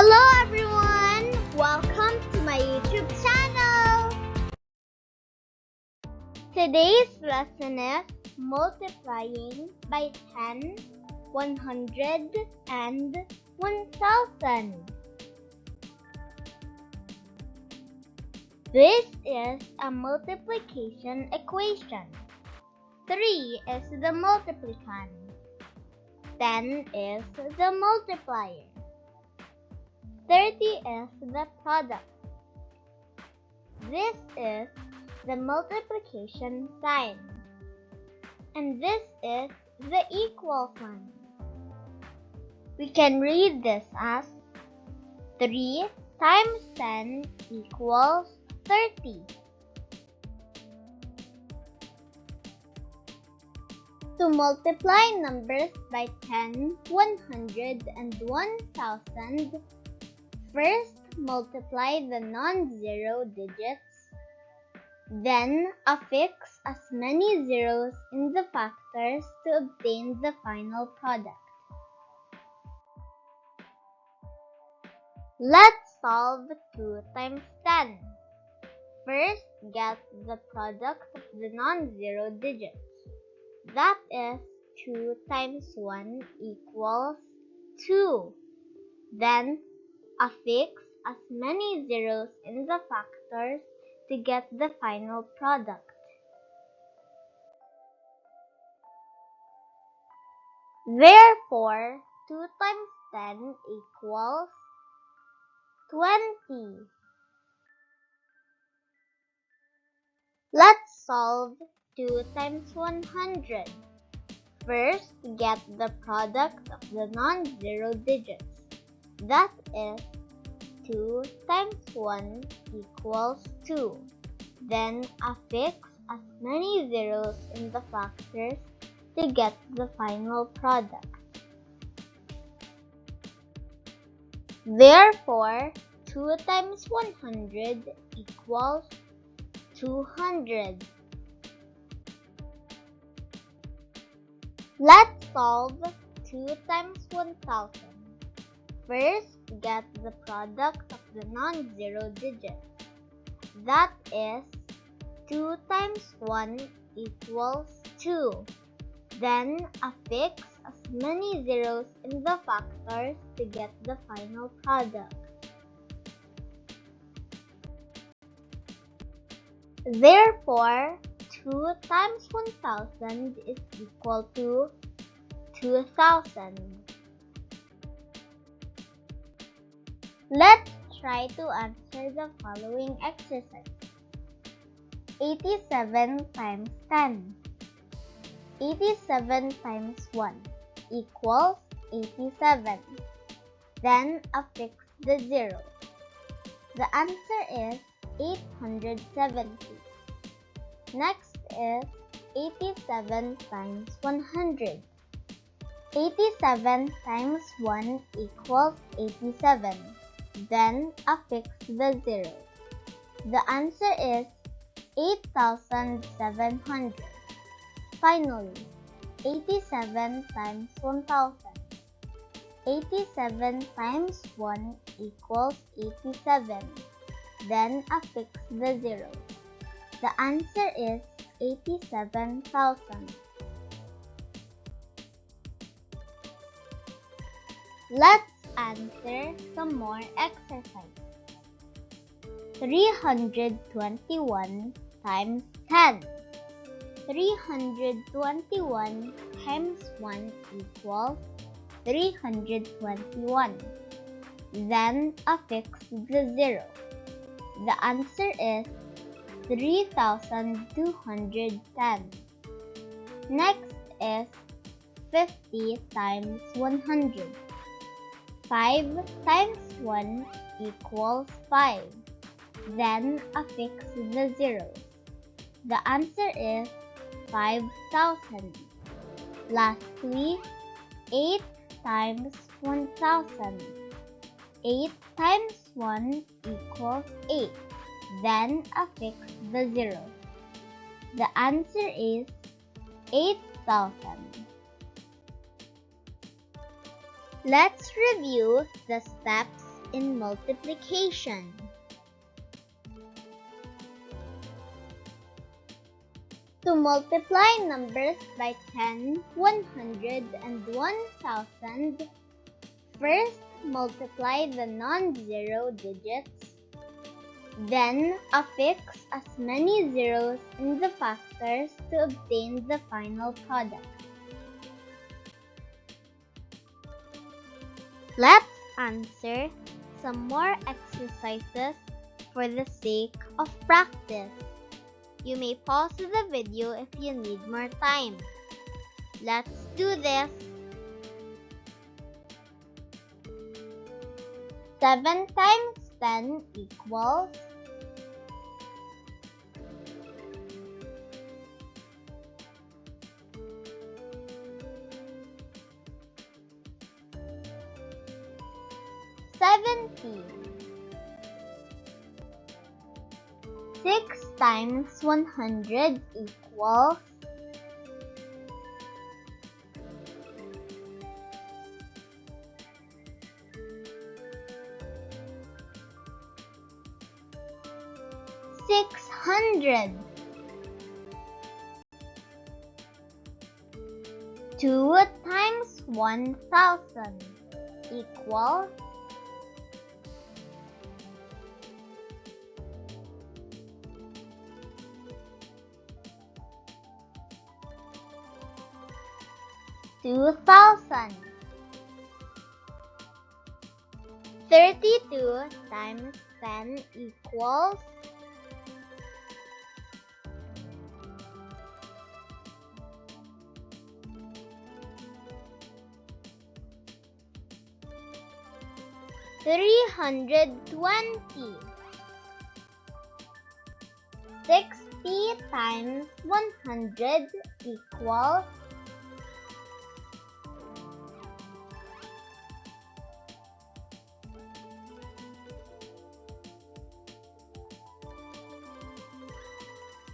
Hello everyone! Welcome to my YouTube channel! Today's lesson is multiplying by 10, 100, and 1000. This is a multiplication equation. 3 is the multiplicand. 10 is the multiplier. 30 is the product. This is the multiplication sign. And this is the equal sign. We can read this as 3 times 10 equals 30. To multiply numbers by 10, 100, and 1000, first multiply the non-zero digits, then affix as many zeros in the factors to obtain the final product. Let's solve 2 times 10. First, get the product of the non-zero digits. That is 2 times 1 equals 2. Then, affix as many zeros in the factors to get the final product. Therefore, 2 times 10 equals 20. Let's solve 2 times 100. First, get the product of the non-zero digits. That is 2 times 1 equals 2. Then affix as many zeros in the factors to get the final product. Therefore, 2 times 100 equals 200. Let's solve 2 times 1000. First, get the product of the non-zero digits. That is 2 times 1 equals 2. Then affix as many zeros in the factors to get the final product. Therefore, 2 times 1000 is equal to 2000. Let's try to answer the following exercise. 87 times 10. 87 times 1 equals 87. Then affix the zero. The answer is 870. Next is 87 times 100. 87 times 1 equals 87. Then affix the zero. The answer is 8,700. Finally, 87 times 1000. 87 times 1 equals 87. Then affix the zero. The answer is 87,000. Let's answer some more exercise. 321 times 10. 321 times 1 equals 321. Then affix the zero. The answer is 3,210. Next is 50 times 100. 5 times 1 equals 5. Then affix the zero. The answer is 5,000. Lastly, 8 times 1000. 8 times 1 equals 8. Then affix the zero. The answer is 8,000. Let's review the steps in multiplication. To multiply numbers by 10, 100, and 1000, first multiply the non-zero digits, then affix as many zeros in the factors to obtain the final product. Let's answer some more exercises for the sake of practice. You may pause the video if you need more time. Let's do this. 7 times 10 equals 70. 6 times 100 equals 600. 2 times 1000 equals 2000. 32 times 10 equals 320. 60 times 100 equals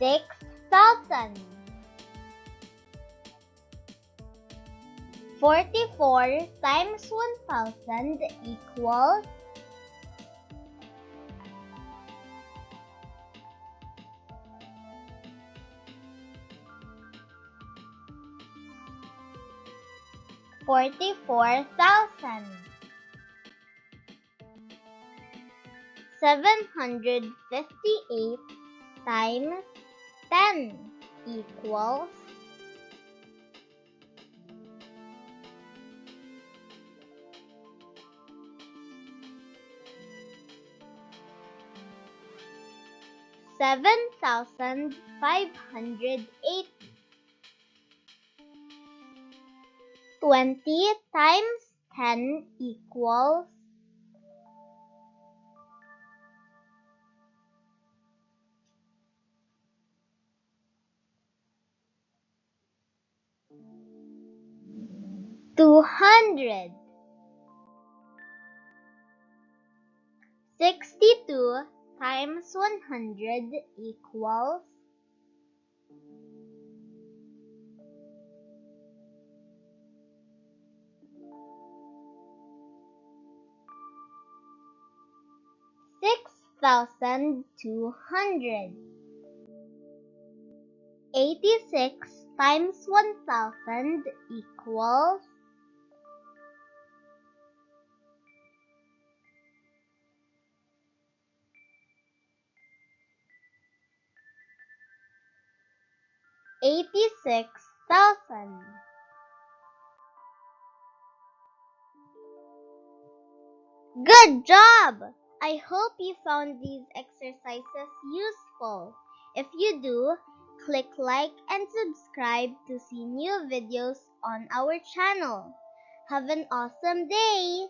6,000. 44 times 1,000 equals 44,000. 758 times 10 equals 7,580. 20 times 10 equals 200. 62 times 100 equals 6,200. 86 times 1,000 equals 86,000. Good job! I hope you found these exercises useful. If you do, click like and subscribe to see new videos on our channel. Have an awesome day!